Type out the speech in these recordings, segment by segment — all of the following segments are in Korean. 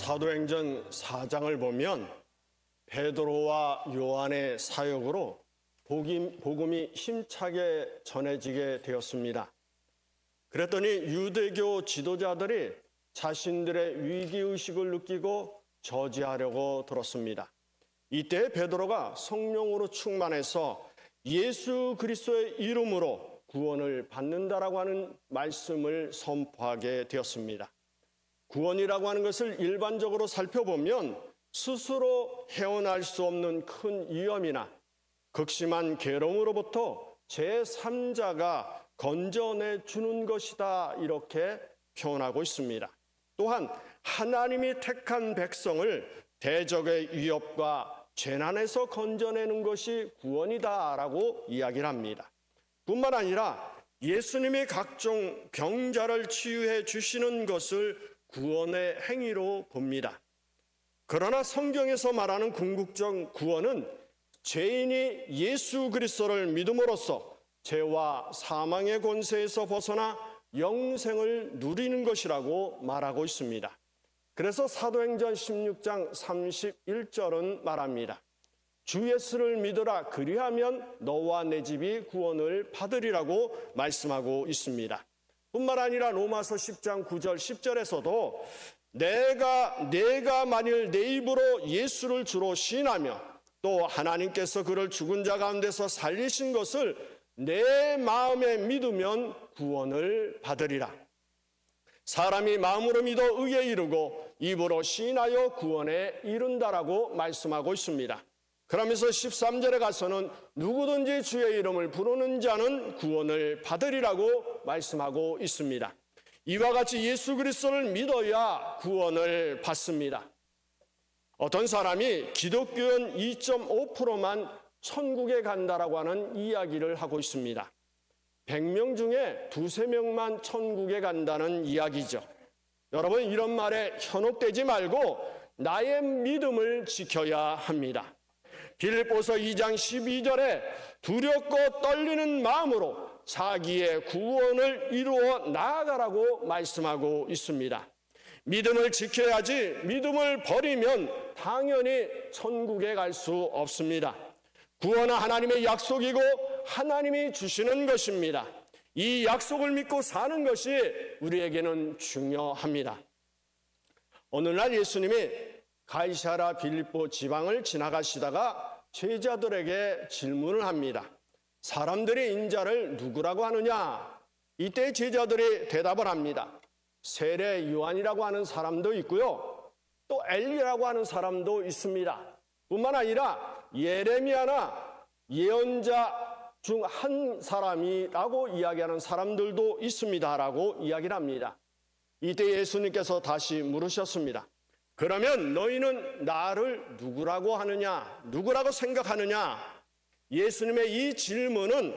사도행전 4장을 보면 베드로와 요한의 사역으로 복음이 힘차게 전해지게 되었습니다. 그랬더니 유대교 지도자들이 자신들의 위기의식을 느끼고 저지하려고 들었습니다. 이때 베드로가 성령으로 충만해서 예수 그리스도의 이름으로 구원을 받는다라고 하는 말씀을 선포하게 되었습니다. 구원이라고 하는 것을 일반적으로 살펴보면 스스로 헤어날 수 없는 큰 위험이나 극심한 괴로움으로부터 제3자가 건져내 주는 것이다, 이렇게 표현하고 있습니다. 또한 하나님이 택한 백성을 대적의 위협과 재난에서 건져내는 것이 구원이다라고 이야기를 합니다. 뿐만 아니라 예수님이 각종 병자를 치유해 주시는 것을 구원의 행위로 봅니다. 그러나 성경에서 말하는 궁극적 구원은 죄인이 예수 그리스도를 믿음으로써 죄와 사망의 권세에서 벗어나 영생을 누리는 것이라고 말하고 있습니다. 그래서 사도행전 16장 31절은 말합니다. 주 예수를 믿으라, 그리하면 너와 내 집이 구원을 받으리라고 말씀하고 있습니다. 뿐만 아니라 로마서 10장 9절 10절에서도 내가 만일 내 입으로 예수를 주로 시인하며 또 하나님께서 그를 죽은 자 가운데서 살리신 것을 내 마음에 믿으면 구원을 받으리라. 사람이 마음으로 믿어 의에 이르고 입으로 시인하여 구원에 이른다라고 말씀하고 있습니다. 그러면서 13절에 가서는 누구든지 주의 이름을 부르는 자는 구원을 받으리라고 말씀하고 있습니다. 이와 같이 예수 그리스도를 믿어야 구원을 받습니다. 어떤 사람이 기독교인 2.5%만 천국에 간다라고 하는 이야기를 하고 있습니다. 100명 중에 2~3명만 천국에 간다는 이야기죠. 여러분, 이런 말에 현혹되지 말고 나의 믿음을 지켜야 합니다. 빌립보서 2장 12절에 두렵고 떨리는 마음으로 자기의 구원을 이루어 나아가라고 말씀하고 있습니다. 믿음을 지켜야지 믿음을 버리면 당연히 천국에 갈 수 없습니다. 구원은 하나님의 약속이고 하나님이 주시는 것입니다. 이 약속을 믿고 사는 것이 우리에게는 중요합니다. 어느 날 예수님이 가이사랴 빌립보 지방을 지나가시다가 제자들에게 질문을 합니다. 사람들이 인자를 누구라고 하느냐? 이때 제자들이 대답을 합니다. 세례 요한이라고 하는 사람도 있고요, 또 엘리야라고 하는 사람도 있습니다. 뿐만 아니라 예레미야나 예언자 중 한 사람이라고 이야기하는 사람들도 있습니다라고 이야기를 합니다. 이때 예수님께서 다시 물으셨습니다. 그러면 너희는 나를 누구라고 하느냐? 누구라고 생각하느냐? 예수님의 이 질문은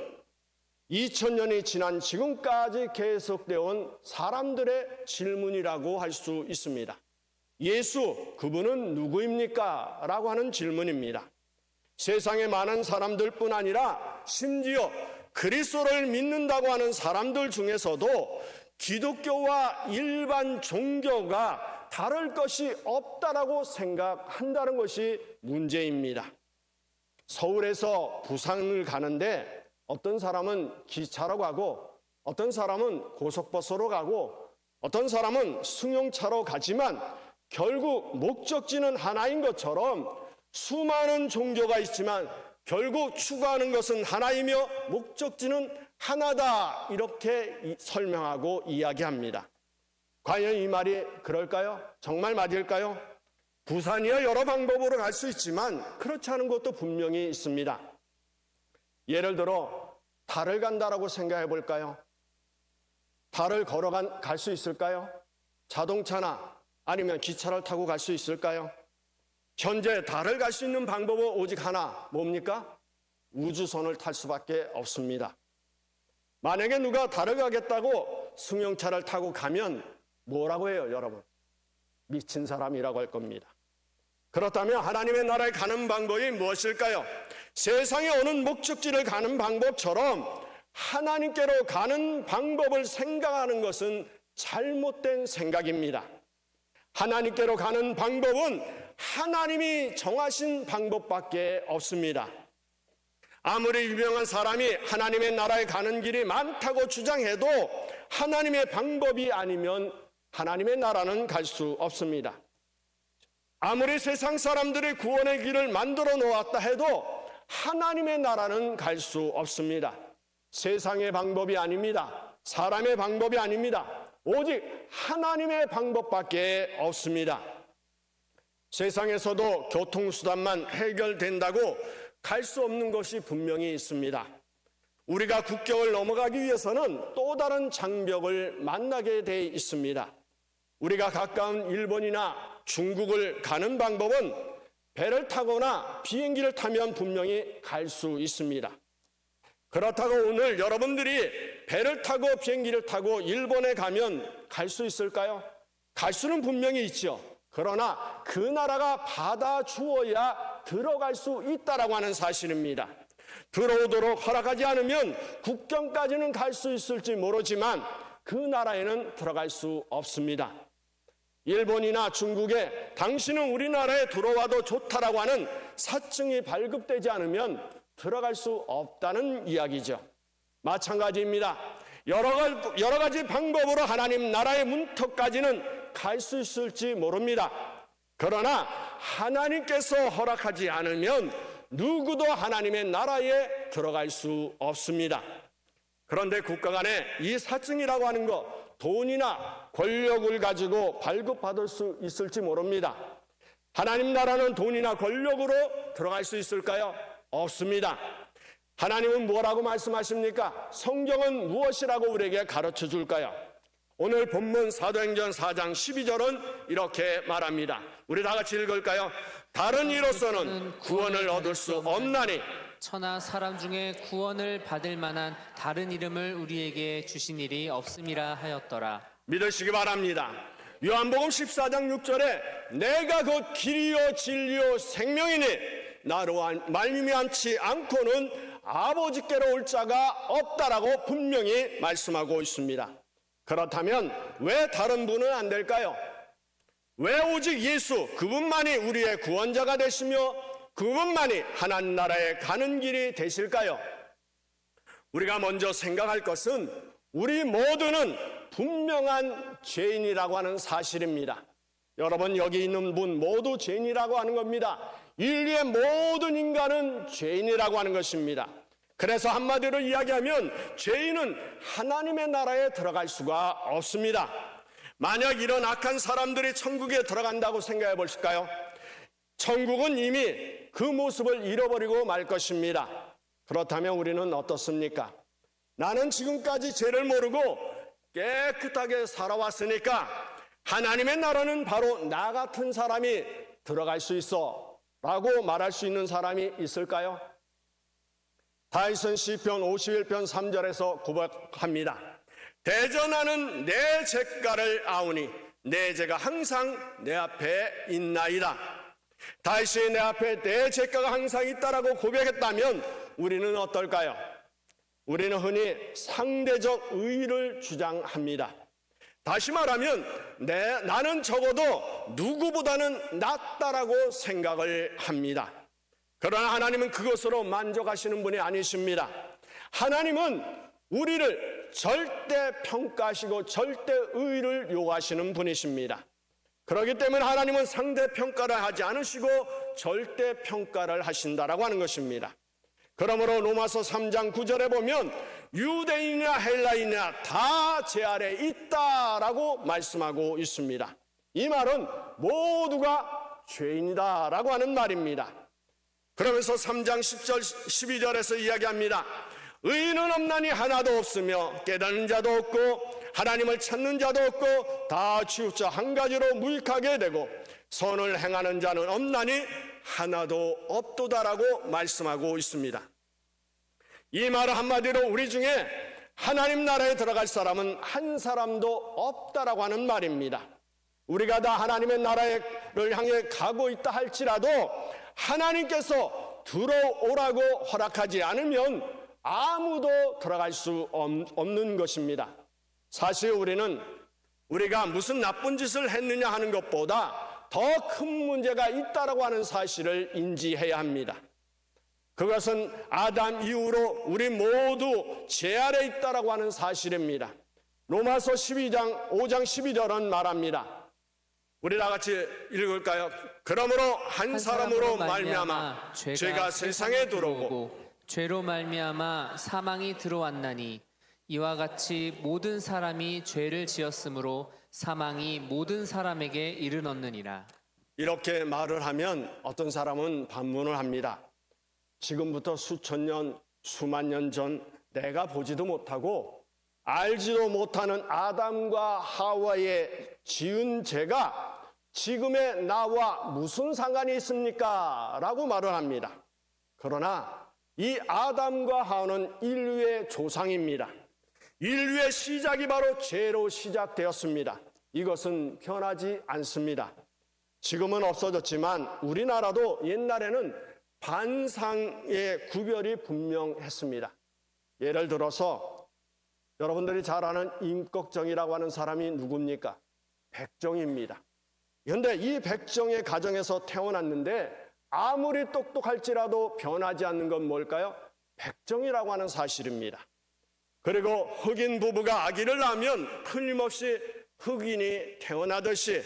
2000년이 지난 지금까지 계속되어 온 사람들의 질문이라고 할 수 있습니다. 예수, 그분은 누구입니까? 라고 하는 질문입니다. 세상에 많은 사람들뿐 아니라 심지어 그리스도를 믿는다고 하는 사람들 중에서도 기독교와 일반 종교가 다를 것이 없다라고 생각한다는 것이 문제입니다. 서울에서 부산을 가는데 어떤 사람은 기차로 가고 어떤 사람은 고속버스로 가고 어떤 사람은 승용차로 가지만 결국 목적지는 하나인 것처럼 수많은 종교가 있지만 결국 추구하는 것은 하나이며 목적지는 하나다, 이렇게 설명하고 이야기합니다. 과연 이 말이 그럴까요? 정말 맞을까요? 부산이야 여러 방법으로 갈 수 있지만 그렇지 않은 것도 분명히 있습니다. 예를 들어 달을 간다라고 생각해 볼까요? 달을 갈 수 있을까요? 자동차나 아니면 기차를 타고 갈 수 있을까요? 현재 달을 갈 수 있는 방법은 오직 하나, 뭡니까? 우주선을 탈 수밖에 없습니다. 만약에 누가 달을 가겠다고 승용차를 타고 가면 뭐라고 해요, 여러분? 미친 사람이라고 할 겁니다. 그렇다면 하나님의 나라에 가는 방법이 무엇일까요? 세상에 오는 목적지를 가는 방법처럼 하나님께로 가는 방법을 생각하는 것은 잘못된 생각입니다. 하나님께로 가는 방법은 하나님이 정하신 방법밖에 없습니다. 아무리 유명한 사람이 하나님의 나라에 가는 길이 많다고 주장해도 하나님의 방법이 아니면 하나님의 나라는 갈 수 없습니다. 아무리 세상 사람들이 구원의 길을 만들어 놓았다 해도 하나님의 나라는 갈 수 없습니다. 세상의 방법이 아닙니다. 사람의 방법이 아닙니다. 오직 하나님의 방법밖에 없습니다. 세상에서도 교통수단만 해결된다고 갈 수 없는 것이 분명히 있습니다. 우리가 국경을 넘어가기 위해서는 또 다른 장벽을 만나게 돼 있습니다. 우리가 가까운 일본이나 중국을 가는 방법은 배를 타거나 비행기를 타면 분명히 갈 수 있습니다. 그렇다고 오늘 여러분들이 배를 타고 비행기를 타고 일본에 가면 갈 수 있을까요? 갈 수는 분명히 있죠. 그러나 그 나라가 받아주어야 들어갈 수 있다라고 하는 사실입니다. 들어오도록 허락하지 않으면 국경까지는 갈 수 있을지 모르지만 그 나라에는 들어갈 수 없습니다. 일본이나 중국에 당신은 우리나라에 들어와도 좋다라고 하는 사증이 발급되지 않으면 들어갈 수 없다는 이야기죠. 마찬가지입니다. 여러 가지 방법으로 하나님 나라의 문턱까지는 갈 수 있을지 모릅니다. 그러나 하나님께서 허락하지 않으면 누구도 하나님의 나라에 들어갈 수 없습니다. 그런데 국가 간에 이 사증이라고 하는 것, 돈이나 권력을 가지고 발급받을 수 있을지 모릅니다. 하나님 나라는 돈이나 권력으로 들어갈 수 있을까요? 없습니다. 하나님은 뭐라고 말씀하십니까? 성경은 무엇이라고 우리에게 가르쳐 줄까요? 오늘 본문 사도행전 4장 12절은 이렇게 말합니다. 우리 다 같이 읽을까요? 다른 이로서는 구원을 얻을 수 없나니 천하 사람 중에 구원을 받을 만한 다른 이름을 우리에게 주신 일이 없음이라 하였더라. 믿으시기 바랍니다. 요한복음 14장 6절에 내가 곧 길이요 진리요 생명이니 나로 말미암지 않고는 아버지께로 올 자가 없다라고 분명히 말씀하고 있습니다. 그렇다면 왜 다른 분은 안 될까요? 왜 오직 예수 그분만이 우리의 구원자가 되시며 그분만이 하나님 나라에 가는 길이 되실까요? 우리가 먼저 생각할 것은 우리 모두는 분명한 죄인이라고 하는 사실입니다. 여러분 여기 있는 분 모두 죄인이라고 하는 겁니다. 인류의 모든 인간은 죄인이라고 하는 것입니다. 그래서 한마디로 이야기하면 죄인은 하나님의 나라에 들어갈 수가 없습니다. 만약 이런 악한 사람들이 천국에 들어간다고 생각해 보실까요? 천국은 이미 그 모습을 잃어버리고 말 것입니다. 그렇다면 우리는 어떻습니까? 나는 지금까지 죄를 모르고 깨끗하게 살아왔으니까 하나님의 나라는 바로 나 같은 사람이 들어갈 수 있어 라고 말할 수 있는 사람이 있을까요? 다윗은 시편 51편 3절에서 고백합니다. 대전하는 내 죄가를 아우니 내 죄가 항상 내 앞에 있나이다. 다윗이 내 앞에 내 죄가가 항상 있다라고 고백했다면 우리는 어떨까요? 우리는 흔히 상대적 의의를 주장합니다. 다시 말하면 나는 적어도 누구보다는 낫다라고 생각을 합니다. 그러나 하나님은 그것으로 만족하시는 분이 아니십니다. 하나님은 우리를 절대 평가하시고 절대 의의를 요구하시는 분이십니다. 그렇기 때문에 하나님은 상대 평가를 하지 않으시고 절대 평가를 하신다라고 하는 것입니다. 그러므로 로마서 3장 9절에 보면 유대인이나 헬라인이나 다 제 아래 있다라고 말씀하고 있습니다. 이 말은 모두가 죄인이다라고 하는 말입니다. 그러면서 3장 10절 12절에서 이야기합니다. 의인은 없나니 하나도 없으며 깨닫는 자도 없고 하나님을 찾는 자도 없고 다 치우쳐 한 가지로 무익하게 되고 선을 행하는 자는 없나니 하나도 없도다라고 말씀하고 있습니다. 이 말은 한마디로 우리 중에 하나님 나라에 들어갈 사람은 한 사람도 없다라고 하는 말입니다. 우리가 다 하나님의 나라를 향해 가고 있다 할지라도 하나님께서 들어오라고 허락하지 않으면 아무도 들어갈 수 없는 것입니다. 사실 우리는 우리가 무슨 나쁜 짓을 했느냐 하는 것보다 더 큰 문제가 있다라고 하는 사실을 인지해야 합니다. 그것은 아담 이후로 우리 모두 죄 아래 있다라고 하는 사실입니다. 로마서 5장 12절은 말합니다. 우리 다 같이 읽을까요? 그러므로 한 사람으로 말미암아 죄가 세상에 들어오고 죄로 말미암아 사망이 들어왔나니 이와 같이 모든 사람이 죄를 지었으므로 사망이 모든 사람에게 이르렀느니라. 이렇게 말을 하면 어떤 사람은 반문을 합니다. 지금부터 수천 년, 수만 년 전 내가 보지도 못하고 알지도 못하는 아담과 하와의 지은 죄가 지금의 나와 무슨 상관이 있습니까? 라고 말을 합니다. 그러나 이 아담과 하와는 인류의 조상입니다. 인류의 시작이 바로 죄로 시작되었습니다. 이것은 변하지 않습니다. 지금은 없어졌지만 우리나라도 옛날에는 반상의 구별이 분명했습니다. 예를 들어서 여러분들이 잘 아는 임꺽정이라고 하는 사람이 누굽니까? 백정입니다. 그런데 이 백정의 가정에서 태어났는데 아무리 똑똑할지라도 변하지 않는 건 뭘까요? 백정이라고 하는 사실입니다. 그리고 흑인 부부가 아기를 낳으면 틀림없이 흑인이 태어나듯이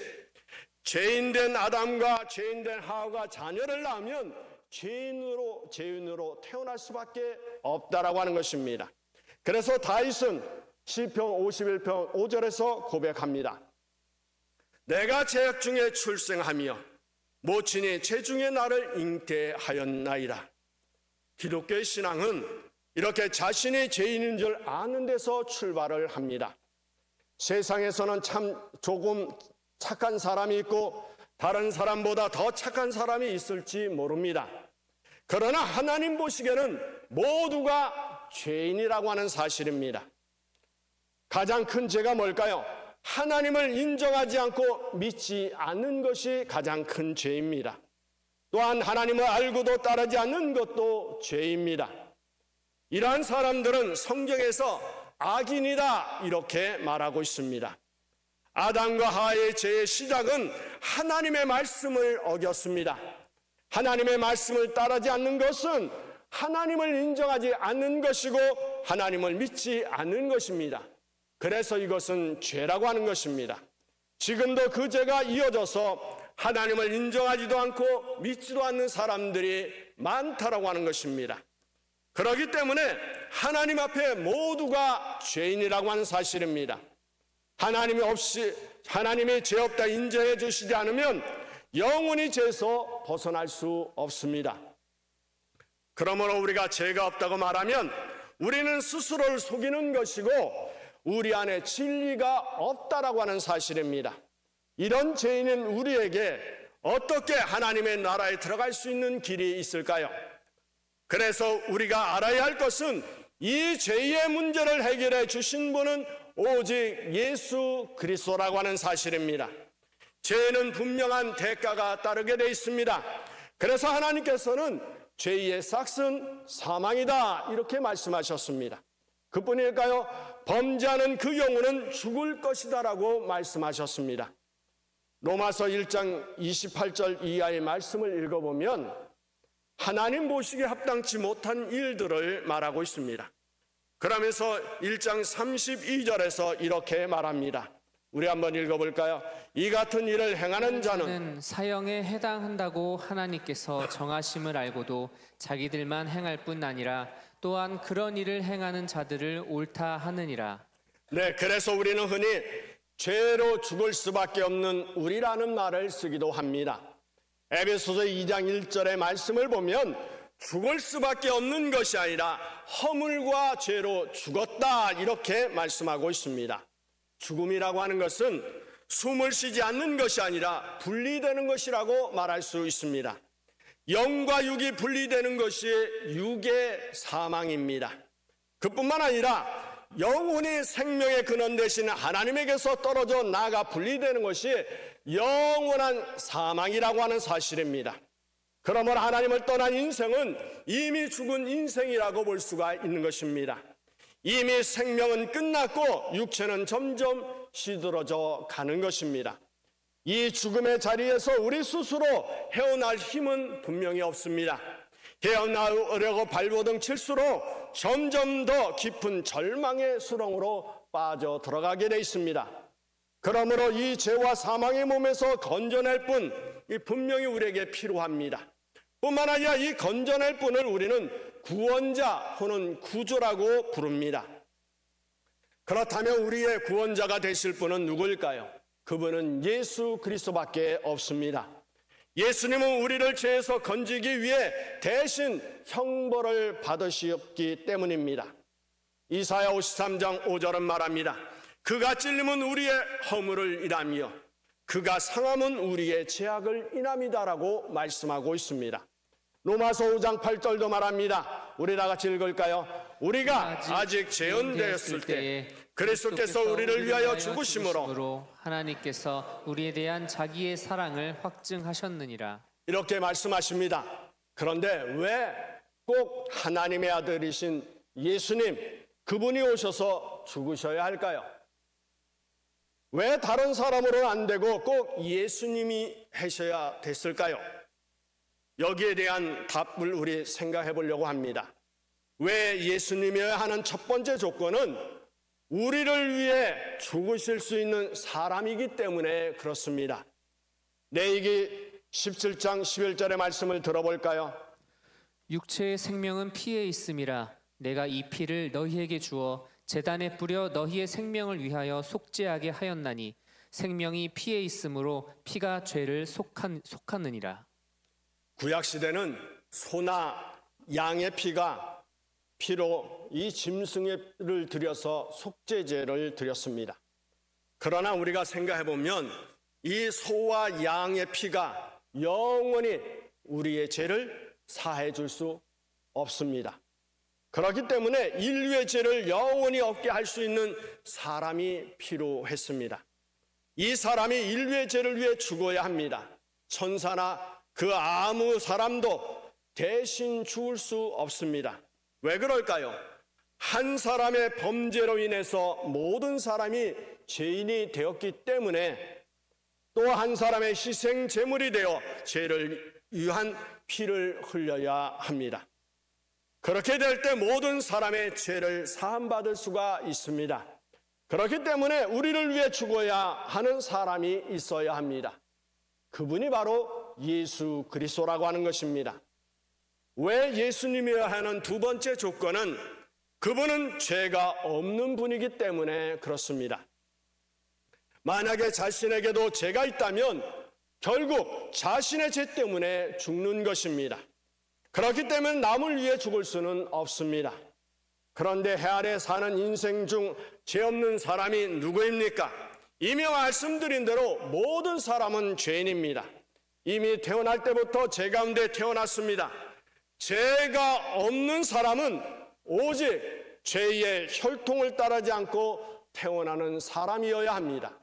죄인된 아담과 죄인된 하와가 자녀를 낳으면 죄인으로 태어날 수밖에 없다라고 하는 것입니다. 그래서 다윗은 시편 51편 5절에서 고백합니다. 내가 죄악 중에 출생하며 모친이 죄 중에 나를 잉태하였나이다. 기독교의 신앙은 이렇게 자신이 죄인인 줄 아는 데서 출발을 합니다. 세상에서는 참 조금 착한 사람이 있고 다른 사람보다 더 착한 사람이 있을지 모릅니다. 그러나 하나님 보시기에는 모두가 죄인이라고 하는 사실입니다. 가장 큰 죄가 뭘까요? 하나님을 인정하지 않고 믿지 않는 것이 가장 큰 죄입니다. 또한 하나님을 알고도 따르지 않는 것도 죄입니다. 이러한 사람들은 성경에서 악인이다 이렇게 말하고 있습니다. 아담과 하와의 죄의 시작은 하나님의 말씀을 어겼습니다. 하나님의 말씀을 따르지 않는 것은 하나님을 인정하지 않는 것이고 하나님을 믿지 않는 것입니다. 그래서 이것은 죄라고 하는 것입니다. 지금도 그 죄가 이어져서 하나님을 인정하지도 않고 믿지도 않는 사람들이 많다라고 하는 것입니다. 그렇기 때문에 하나님 앞에 모두가 죄인이라고 하는 사실입니다. 하나님이 죄 없다 인정해 주시지 않으면 영원히 죄에서 벗어날 수 없습니다. 그러므로 우리가 죄가 없다고 말하면 우리는 스스로를 속이는 것이고 우리 안에 진리가 없다라고 하는 사실입니다. 이런 죄인인 우리에게 어떻게 하나님의 나라에 들어갈 수 있는 길이 있을까요? 그래서 우리가 알아야 할 것은 이 죄의 문제를 해결해 주신 분은 오직 예수 그리스도라고 하는 사실입니다. 죄는 분명한 대가가 따르게 되어 있습니다. 그래서 하나님께서는 죄의 삭은 사망이다 이렇게 말씀하셨습니다. 그뿐일까요? 범죄하는 그 영혼은 죽을 것이다라고 말씀하셨습니다. 로마서 1장 28절 이하의 말씀을 읽어보면 하나님 보시기에 합당치 못한 일들을 말하고 있습니다. 그러면서 1장 32절에서 이렇게 말합니다. 우리 한번 읽어볼까요? 이 같은 일을 행하는 자는 사형에 해당한다고 하나님께서 정하심을 알고도 자기들만 행할 뿐 아니라 또한 그런 일을 행하는 자들을 옳다 하느니라. 네, 그래서 우리는 흔히 죄로 죽을 수밖에 없는 우리라는 말을 쓰기도 합니다. 에베소서 2장 1절의 말씀을 보면 죽을 수밖에 없는 것이 아니라 허물과 죄로 죽었다 이렇게 말씀하고 있습니다. 죽음이라고 하는 것은 숨을 쉬지 않는 것이 아니라 분리되는 것이라고 말할 수 있습니다. 영과 육이 분리되는 것이 육의 사망입니다. 그뿐만 아니라 영혼이 생명의 근원 되신 하나님에게서 떨어져 나가 분리되는 것이 영원한 사망이라고 하는 사실입니다. 그러므로 하나님을 떠난 인생은 이미 죽은 인생이라고 볼 수가 있는 것입니다. 이미 생명은 끝났고 육체는 점점 시들어져 가는 것입니다. 이 죽음의 자리에서 우리 스스로 헤어날 힘은 분명히 없습니다. 헤어나오려고 발버둥 칠수록 점점 더 깊은 절망의 수렁으로 빠져 들어가게 돼 있습니다. 그러므로 이 죄와 사망의 몸에서 건져낼 분, 이 분명히 우리에게 필요합니다. 뿐만 아니라 이 건져낼 분을 우리는 구원자 혹은 구주라고 부릅니다. 그렇다면 우리의 구원자가 되실 분은 누구일까요? 그분은 예수 그리스도밖에 없습니다. 예수님은 우리를 죄에서 건지기 위해 대신 형벌을 받으셨기 때문입니다. 이사야 53장 5절은 말합니다. 그가 찔림은 우리의 허물을 인하며 그가 상함은 우리의 죄악을 인함이다라고 말씀하고 있습니다. 로마서 5장 8절도 말합니다. 우리 다 같이 읽을까요? 우리가 아직 죄인되었을 때 그리스도께서 우리를 위하여 죽으심으로 하나님께서 우리에 대한 자기의 사랑을 확증하셨느니라. 이렇게 말씀하십니다. 그런데 왜 꼭 하나님의 아들이신 예수님, 그분이 오셔서 죽으셔야 할까요? 왜 다른 사람으로는 안 되고 꼭 예수님이 하셔야 됐을까요? 여기에 대한 답을 우리 생각해 보려고 합니다. 왜 예수님이어야 하는 첫 번째 조건은 우리를 위해 죽으실 수 있는 사람이기 때문에 그렇습니다. 레위기 17장 11절의 말씀을 들어볼까요? 육체의 생명은 피에 있음이라. 내가 이 피를 너희에게 주어 제단에 뿌려 너희의 생명을 위하여 속죄하게 하였나니 생명이 피에 있으므로 피가 죄를 속하느니라. 구약시대는 소나 양의 피로 이 짐승을 들여서 속죄제를 드렸습니다. 그러나 우리가 생각해보면 이 소와 양의 피가 영원히 우리의 죄를 사해 줄 수 없습니다. 그렇기 때문에 인류의 죄를 영원히 없게 할 수 있는 사람이 필요했습니다. 이 사람이 인류의 죄를 위해 죽어야 합니다. 천사나 그 아무 사람도 대신 죽을 수 없습니다. 왜 그럴까요? 한 사람의 범죄로 인해서 모든 사람이 죄인이 되었기 때문에 또 한 사람의 희생 제물이 되어 죄를 위한 피를 흘려야 합니다. 그렇게 될 때 모든 사람의 죄를 사함받을 수가 있습니다. 그렇기 때문에 우리를 위해 죽어야 하는 사람이 있어야 합니다. 그분이 바로 예수 그리스도라고 하는 것입니다. 왜 예수님이어야 하는 두 번째 조건은 그분은 죄가 없는 분이기 때문에 그렇습니다. 만약에 자신에게도 죄가 있다면 결국 자신의 죄 때문에 죽는 것입니다. 그렇기 때문에 남을 위해 죽을 수는 없습니다. 그런데 해 아래 사는 인생 중 죄 없는 사람이 누구입니까? 이미 말씀드린 대로 모든 사람은 죄인입니다. 이미 태어날 때부터 죄 가운데 태어났습니다. 죄가 없는 사람은 오직 죄의 혈통을 따르지 않고 태어나는 사람이어야 합니다.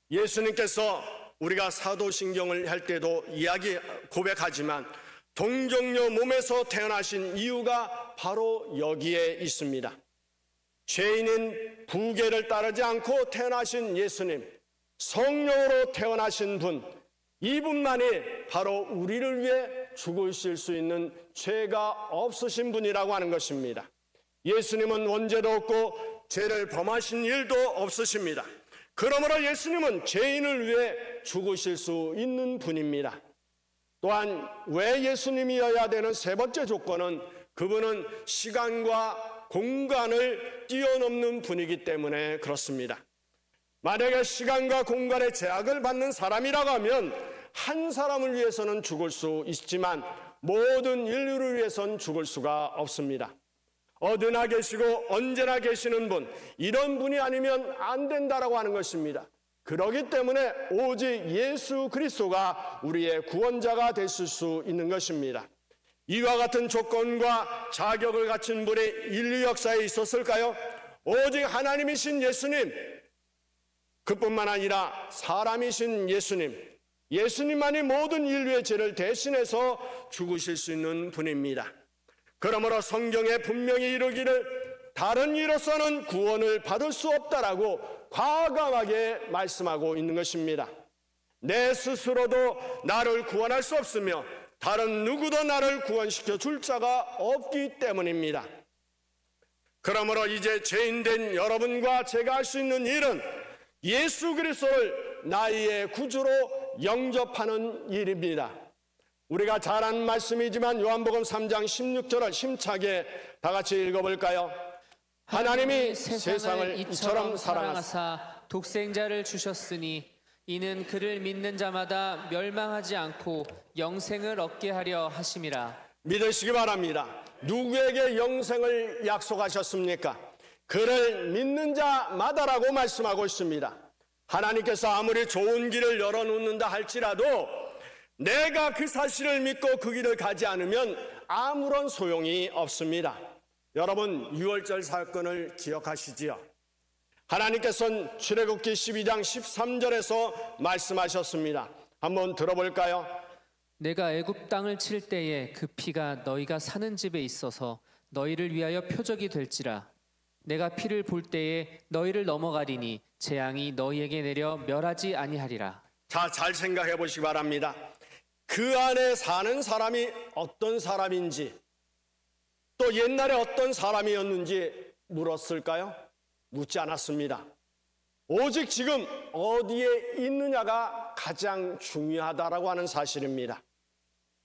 예수님께서 우리가 사도신경을 할 때도 고백하지만 동정녀 몸에서 태어나신 이유가 바로 여기에 있습니다. 죄인인 부계를 따르지 않고 태어나신 예수님, 성령으로 태어나신 분, 이분만이 바로 우리를 위해 죽으실 수 있는 죄가 없으신 분이라고 하는 것입니다. 예수님은 원죄도 없고 죄를 범하신 일도 없으십니다. 그러므로 예수님은 죄인을 위해 죽으실 수 있는 분입니다. 또한 왜 예수님이어야 되는 세 번째 조건은 그분은 시간과 공간을 뛰어넘는 분이기 때문에 그렇습니다. 만약에 시간과 공간의 제약을 받는 사람이라고 하면 한 사람을 위해서는 죽을 수 있지만 모든 인류를 위해서는 죽을 수가 없습니다. 어디나 계시고 언제나 계시는 분, 이런 분이 아니면 안 된다라고 하는 것입니다. 그렇기 때문에 오직 예수 그리스도가 우리의 구원자가 되실 수 있는 것입니다. 이와 같은 조건과 자격을 갖춘 분이 인류 역사에 있었을까요? 오직 하나님이신 예수님, 그뿐만 아니라 사람이신 예수님만이 모든 인류의 죄를 대신해서 죽으실 수 있는 분입니다. 그러므로 성경에 분명히 이르기를 다른 이로서는 구원을 받을 수 없다라고 과감하게 말씀하고 있는 것입니다. 내 스스로도 나를 구원할 수 없으며 다른 누구도 나를 구원시켜 줄 자가 없기 때문입니다. 그러므로 이제 죄인된 여러분과 제가 할 수 있는 일은 예수 그리스도를 나의 구주로 영접하는 일입니다. 우리가 잘 아는 말씀이지만 요한복음 3장 16절을 힘차게 다 같이 읽어볼까요? 하나님이 세상을 이처럼 사랑하사 독생자를 주셨으니 이는 그를 믿는 자마다 멸망하지 않고 영생을 얻게 하려 하심이라. 믿으시기 바랍니다. 누구에게 영생을 약속하셨습니까? 그를 믿는 자마다라고 말씀하고 있습니다. 하나님께서 아무리 좋은 길을 열어놓는다 할지라도 내가 그 사실을 믿고 그 길을 가지 않으면 아무런 소용이 없습니다. 여러분, 유월절 사건을 기억하시지요? 하나님께서는 출애굽기 12장 13절에서 말씀하셨습니다. 한번 들어볼까요? 내가 애굽 땅을 칠 때에 그 피가 너희가 사는 집에 있어서 너희를 위하여 표적이 될지라. 내가 피를 볼 때에 너희를 넘어가리니 재앙이 너희에게 내려 멸하지 아니하리라. 자, 잘 생각해 보시기 바랍니다. 그 안에 사는 사람이 어떤 사람인지 또 옛날에 어떤 사람이었는지 물었을까요? 묻지 않았습니다. 오직 지금 어디에 있느냐가 가장 중요하다라고 하는 사실입니다.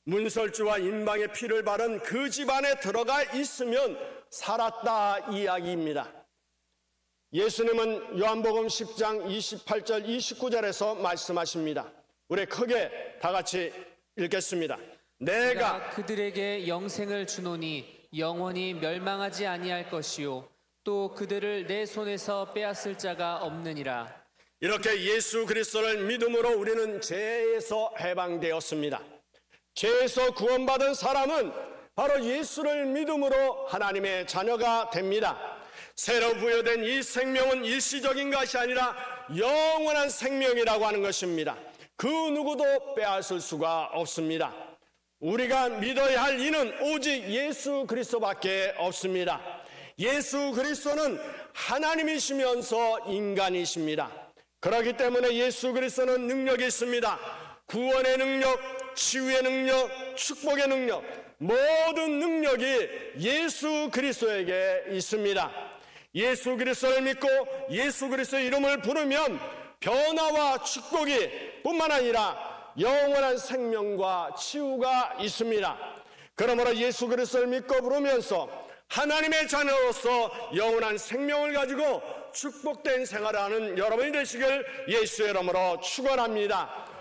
문설주와 인방의 피를 바른 그 집안에 들어가 있으면 살았다 이야기입니다. 예수님은 요한복음 10장 28절 29절에서 말씀하십니다. 우리 크게 다 같이 읽겠습니다. 내가 그들에게 영생을 주노니 영원히 멸망하지 아니할 것이요 또 그들을 내 손에서 빼앗을 자가 없느니라. 이렇게 예수 그리스도를 믿음으로 우리는 죄에서 해방되었습니다. 죄에서 구원받은 사람은 바로 예수를 믿음으로 하나님의 자녀가 됩니다. 새로 부여된 이 생명은 일시적인 것이 아니라 영원한 생명이라고 하는 것입니다. 그 누구도 빼앗을 수가 없습니다. 우리가 믿어야 할 이는 오직 예수 그리스도밖에 없습니다. 예수 그리스도는 하나님이시면서 인간이십니다. 그렇기 때문에 예수 그리스도는 능력이 있습니다. 구원의 능력, 치유의 능력, 축복의 능력, 모든 능력이 예수 그리스도에게 있습니다. 예수 그리스도를 믿고 예수 그리스도의 이름을 부르면 변화와 축복이 뿐만 아니라 영원한 생명과 치유가 있습니다. 그러므로 예수 그리스도를 믿고 부르면서 하나님의 자녀로서 영원한 생명을 가지고 축복된 생활을 하는 여러분이 되시길 예수의 이름으로 축원합니다.